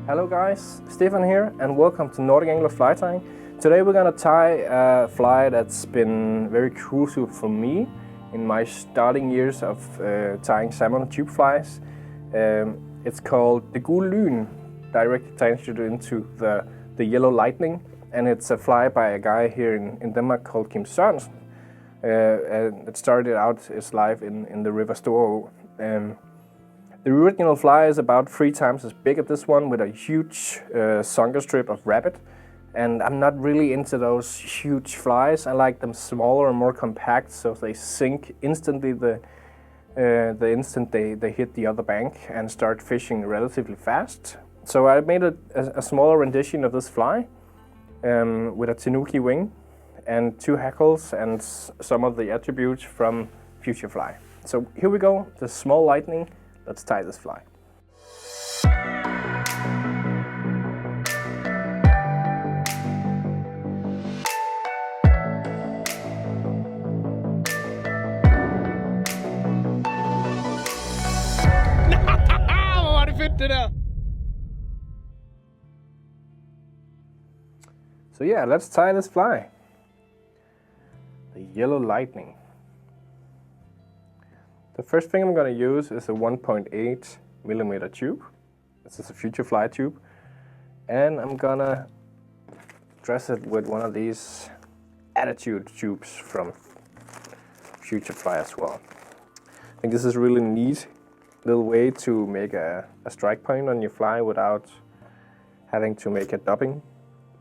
Hello guys, Stefan here and welcome to Nordic Angler fly tying. Today we're gonna tie a fly that's been very crucial for me in my starting years of tying salmon tube flies. It's called the Gule Lyn, directly translated into the yellow lightning, and it's a fly by a guy here in Denmark called Kim Sørensen. And it started out its life in the river Storå. The original fly is about 3 times as big as this one, with a huge sunken strip of rabbit. And I'm not really into those huge flies. I like them smaller and more compact, so they sink instantly the instant they hit the other bank and start fishing relatively fast. So I made a smaller rendition of this fly with a tenuki wing and 2 hackles and some of the attributes from Future Fly. So here we go, the small lightning. Let's tie this fly. Hvor var det fedt, det der! So yeah, let's tie this fly. The yellow lightning. The first thing I'm going to use is a 1.8 millimeter tube. This is a Future Fly tube. And I'm going to dress it with one of these attitude tubes from Future Fly as well. I think this is a really neat little way to make a strike point on your fly without having to make a dubbing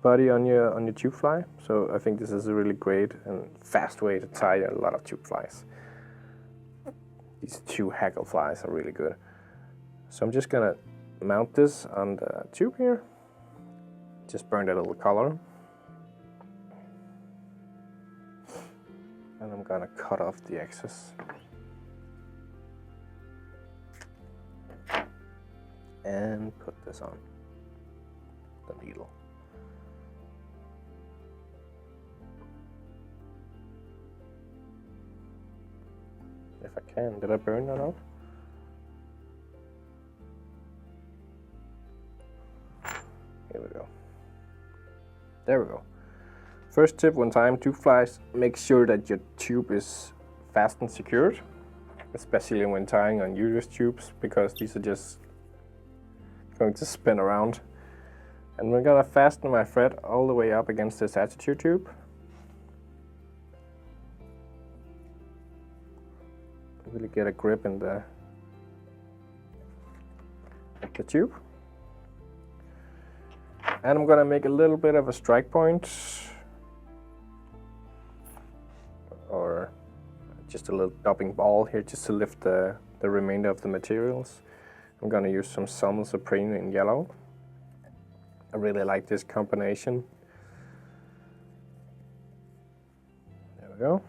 body on your tube fly. So I think this is a really great and fast way to tie a lot of tube flies. These 2 hackle flies are really good. So I'm just gonna mount this on the tube here. Just burn that little color. And I'm gonna cut off the excess. And put this on the needle. If I can. Did I burn that off? Here we go. There we go. First tip when tying tube flies, make sure that your tube is fast and secured, especially when tying on useless tubes, because these are just going to spin around. And we're gonna fasten my thread all the way up against this attitude tube. Really get a grip in the tube. And I'm gonna make a little bit of a strike point, or just a little dubbing ball here, just to lift the remainder of the materials. I'm gonna use some Salmon Supreme in yellow. I really like this combination. There we go.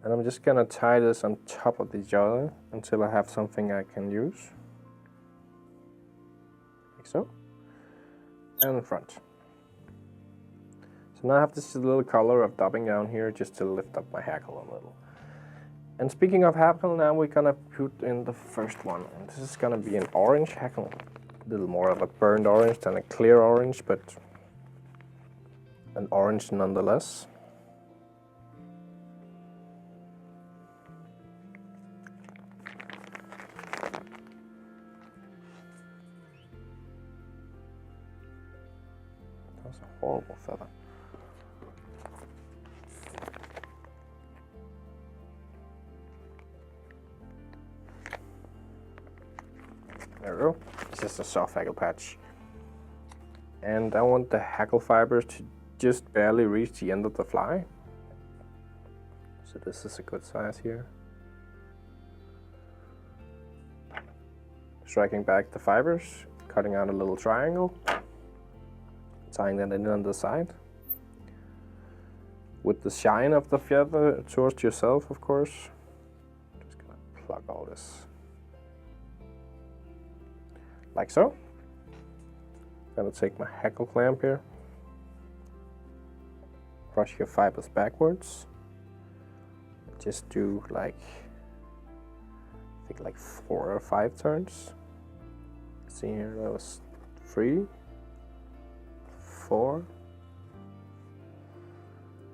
And I'm just gonna tie this on top of each other until I have something I can use. Like so. And in front. So now I have this little color of dubbing down here just to lift up my hackle a little. And speaking of hackle, now we're gonna put in the first one. And this is gonna be an orange hackle. A little more of a burnt orange than a clear orange, but an orange nonetheless. That's a horrible feather. There we go. It's just a soft hackle patch. And I want the hackle fibers to just barely reach the end of the fly. So this is a good size here. Striking back the fibers, cutting out a little triangle, tying that in on the side. With the shine of the feather towards yourself, of course. Just gonna plug all this. Like so. Gonna take my hackle clamp here. Brush your fibers backwards. Just do like, I think like 4 or 5 turns. Let's see here, that was 3, 4.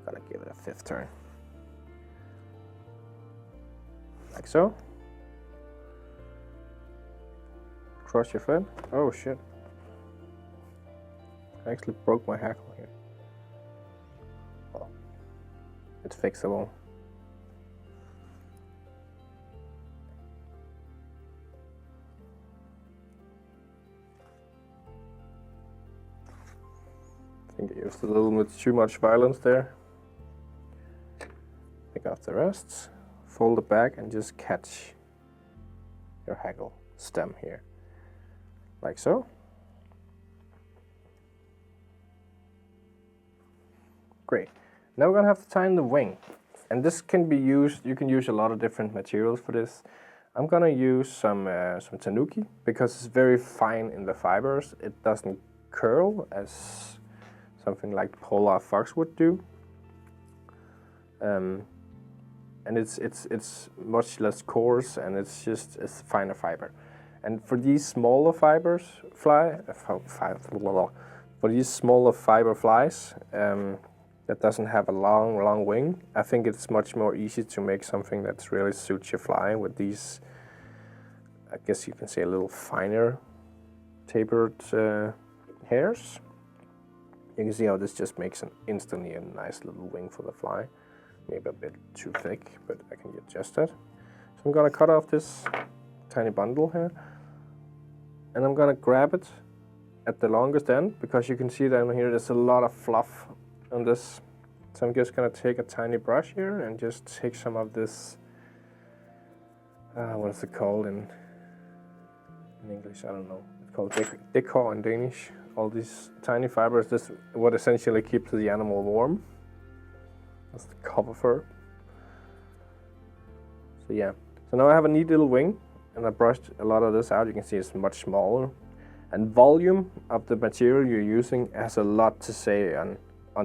Gotta give it a 5th turn. Like so. Cross your foot. Oh shit. I actually broke my hackle here. Well, it's fixable. I think I used a little bit too much violence there. Pick off the rest, fold it back and just catch your hackle stem here. Like so. Great. Now we're gonna have to tie in the wing. And this can be used, you can use a lot of different materials for this. I'm gonna use some tanuki because it's very fine in the fibers. It doesn't curl as something like polar fox would do. And it's much less coarse and it's finer fiber. And for these smaller fibers, for these smaller fiber flies that doesn't have a long wing, I think it's much more easy to make something that really suits your fly with these, I guess you can say a little finer tapered hairs. You can see how this just makes instantly a nice little wing for the fly. Maybe a bit too thick, but I can adjust that. So I'm gonna cut off this tiny bundle here, and I'm gonna grab it at the longest end because you can see down here there's a lot of fluff on this. So I'm just gonna take a tiny brush here and just take some of this, what is it called in English? I don't know. It's called decor in Danish. All these tiny fibers, this is what essentially keeps the animal warm. That's the cover fur. So yeah, so now I have a neat little wing and I brushed a lot of this out. You can see it's much smaller. And volume of the material you're using has a lot to say on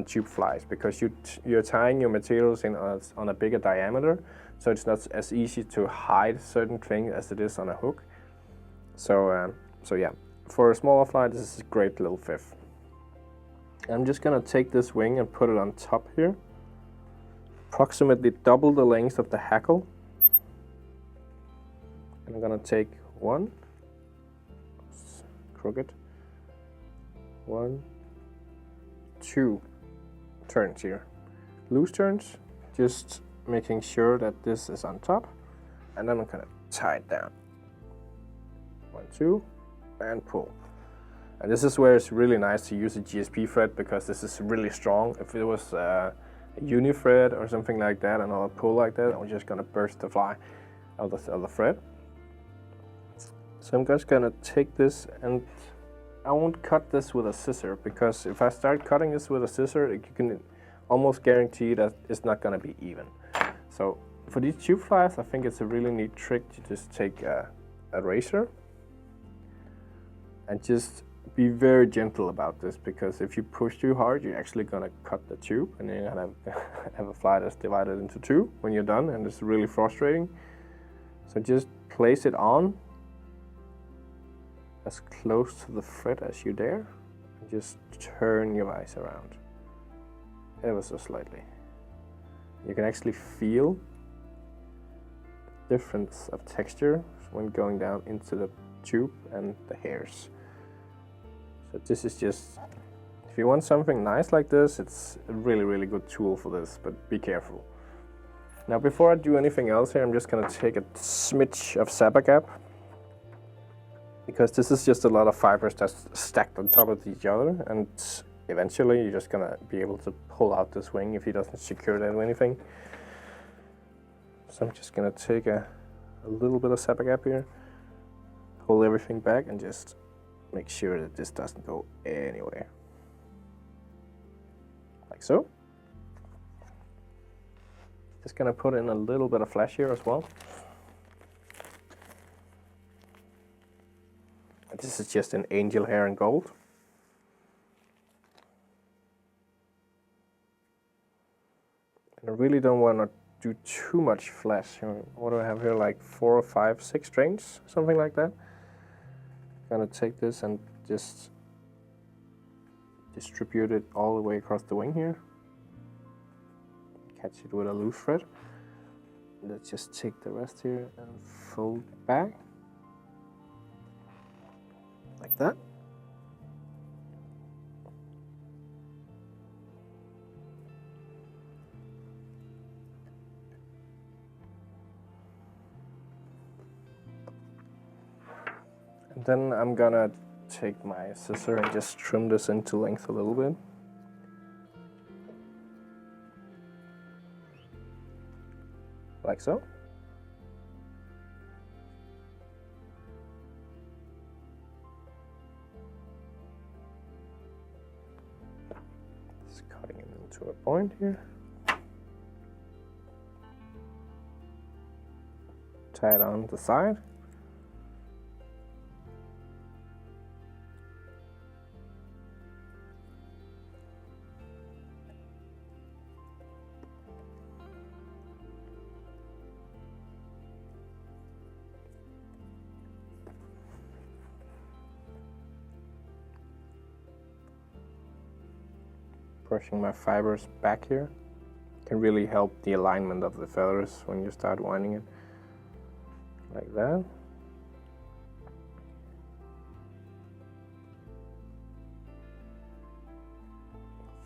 tube flies because you're tying your materials in on a bigger diameter, so it's not as easy to hide certain things as it is on a hook. So yeah, for a smaller fly this is a great little fifth. I'm just gonna take this wing and put it on top here. Approximately double the length of the hackle. And I'm gonna take 1, crooked, 1, 2 turns here. Loose turns, just making sure that this is on top. And then I'm gonna tie it down. 1, 2, and pull. And this is where it's really nice to use a GSP thread because this is really strong. If it was a uni thread or something like that and I'll pull like that, I'm just gonna burst the fly out of the thread. So I'm just gonna take this, and I won't cut this with a scissor because if I start cutting this with a scissor, you can almost guarantee that it's not gonna be even. So for these tube flies, I think it's a really neat trick to just take a razor and just be very gentle about this, because if you push too hard, you're actually gonna cut the tube and then you're gonna have a fly that's divided into 2 when you're done, and it's really frustrating. So just place it on as close to the thread as you dare, and just turn your vise around ever so slightly. You can actually feel the difference of texture when going down into the tube and the hairs. So this is just, if you want something nice like this, it's a really good tool for this, but be careful. Now before I do anything else here, I'm just gonna take a smidge of Sabagap, because this is just a lot of fibers that's stacked on top of each other, and eventually you're just gonna be able to pull out this wing if he doesn't secure it or anything. So I'm just gonna take a little bit of Sabagap here, pull everything back, and just make sure that this doesn't go anywhere. Like so. Just gonna put in a little bit of flash here as well. And this is just an angel hair in gold. And I really don't want to do too much flash. What do I have here? Like 4 or 5, 6 strings, something like that. gonna take this and just distribute it all the way across the wing here. Catch it with a loose thread. Let's just take the rest here and fold back like that. And then I'm gonna take my scissor and just trim this into length a little bit. Like so. Just cutting it into a point here. Tie it on the side. Brushing my fibers back here can really help the alignment of the feathers when you start winding it like that.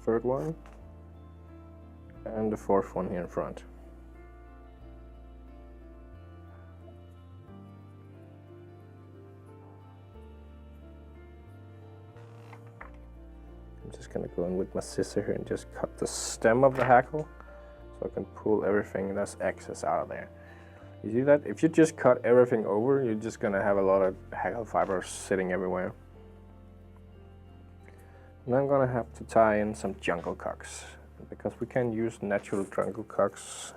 Third one and the fourth one here in front. I'm just gonna go in with my scissor here and just cut the stem of the hackle so I can pull everything that's excess out of there. You see that? If you just cut everything over, you're just gonna have a lot of hackle fibers sitting everywhere. And I'm gonna have to tie in some jungle cocks. Because we can use natural jungle cocks,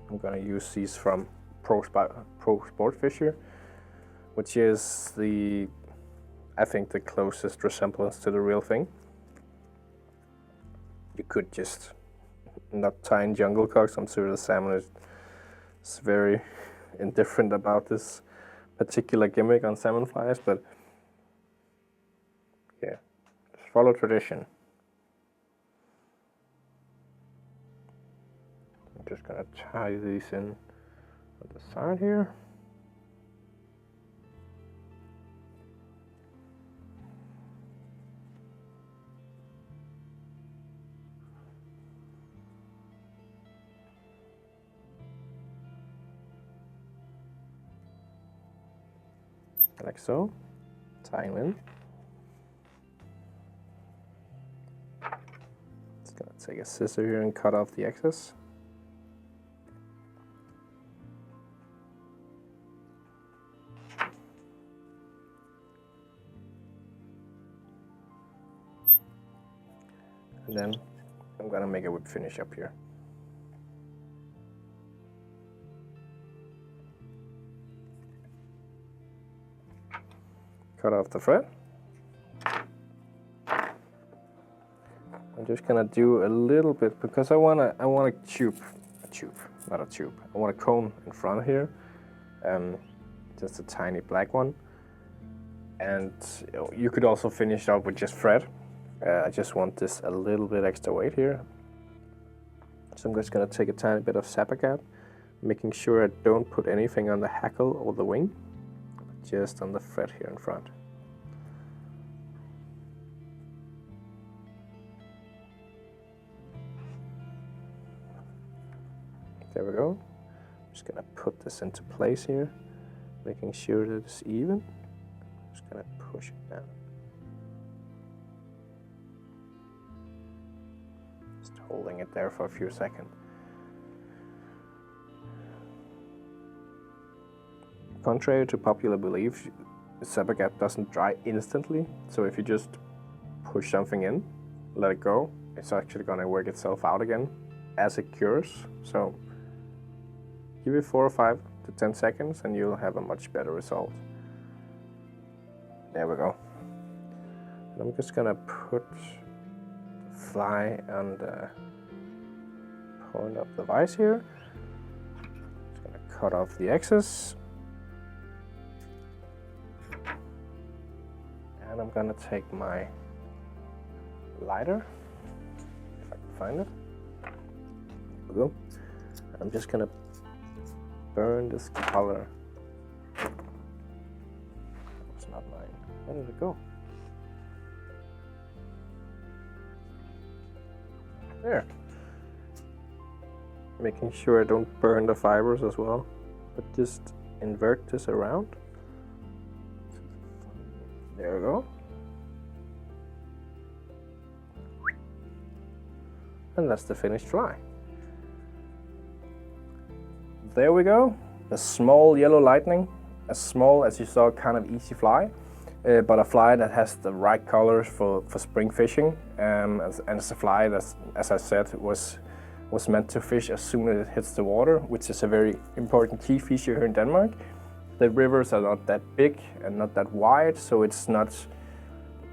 I'm gonna use these from Pro Sport Fisher, which is I think the closest resemblance to the real thing. You could just not tie in jungle cocks. I'm sure the salmon is very indifferent about this particular gimmick on salmon flies, but yeah, just follow tradition. I'm just gonna tie these in on the side here. Like so, tying in. Just gonna take a scissor here and cut off the excess. And then I'm gonna make a whip finish up here. Cut off the thread. I'm just gonna do a little bit because I want a tube, not a tube. I want a cone in front here, just a tiny black one. And you could also finish out with just thread. I just want this a little bit extra weight here. So I'm just gonna take a tiny bit of Sapagat, making sure I don't put anything on the hackle or the wing. Just on the thread here in front. There we go. I'm just gonna put this into place here, making sure that it's even. Just gonna push it down. Just holding it there for a few seconds. Contrary to popular belief, Sapagat doesn't dry instantly, so if you just push something in, let it go, it's actually going to work itself out again as it cures. So give it 4 or 5 to 10 seconds and you'll have a much better result. There we go. And I'm just going to put the fly on the point of the vise here. Just going to cut off the excess. And I'm gonna take my lighter, if I can find it. There we go. I'm just gonna burn this color. It's not mine. Where did it go? There. Making sure I don't burn the fibers as well, but just invert this around. There we go. And that's the finished fly. There we go. A small yellow lightning, as small as you saw, kind of easy fly, but a fly that has the right colors for spring fishing, and it's a fly that, as I said, was meant to fish as soon as it hits the water, which is a very important key feature here in Denmark. The rivers are not that big and not that wide, so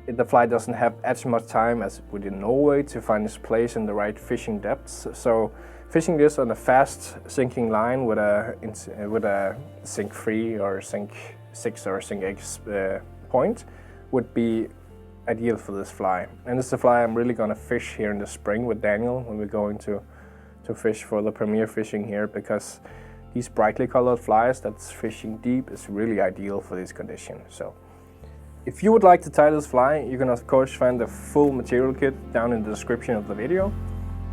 the fly doesn't have as much time as it would in Norway to find its place in the right fishing depths. So fishing this on a fast sinking line with a sink 3 or sink 6 or sink 8 point would be ideal for this fly. And this is a fly I'm really gonna fish here in the spring with Daniel when we're going to fish for the premier fishing here, because these brightly colored flies that's fishing deep is really ideal for these conditions. So if you would like to tie this fly, you can of course find the full material kit down in the description of the video.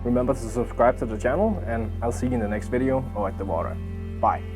Remember to subscribe to the channel, and I'll see you in the next video or at the water. Bye.